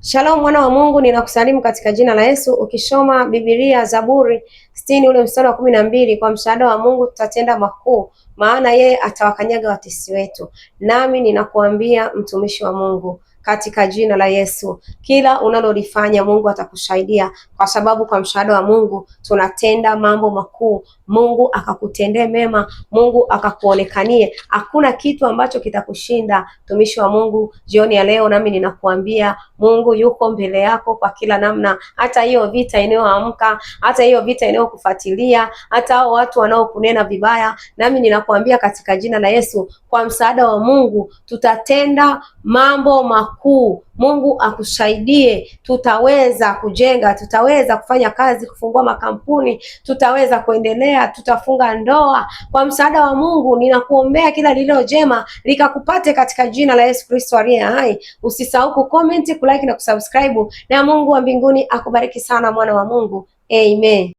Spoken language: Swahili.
Shalom mwana wa Mungu, ninakusalimu katika jina la Yesu. Ukisoma Biblia Zaburi 60 ule mstari wa 12, kwa msaada wa Mungu tutatenda makuu, maana yeye atawakanyaga watesi wetu. Nami ninakuambia mtumishi wa Mungu, katika jina la Yesu, kila unalolifanya Mungu atakusaidia, kwa sababu kwa msaada wa Mungu tunatenda mambo makuu. Mungu akakutendee mema, Mungu akakuonekanie. Hakuna kitu ambacho kitakushinda, mtumishi wa Mungu. Jioni ya leo nami ninakuambia Mungu yuko mbele yako kwa kila namna, hata hiyo vita inayoamka, hata hiyo vita inayokufuatilia, hata hao watu wanaokunena vibaya, nami ninakuambia katika jina la Yesu, kwa msaada wa Mungu tutatenda mambo makuu. Mungu akusaidie, tutaweza kujenga, tutaweza kufanya kazi, kufungua makampuni, tutaweza kuendelea, tutafunga ndoa kwa msaada wa Mungu. Ninakuombea kila lililo jema likakupate katika jina la Yesu Kristo aliye hai. Usisahau kucomment, kulike na kusubscribe, na Mungu wa mbinguni akubariki sana mwana wa Mungu. Amen.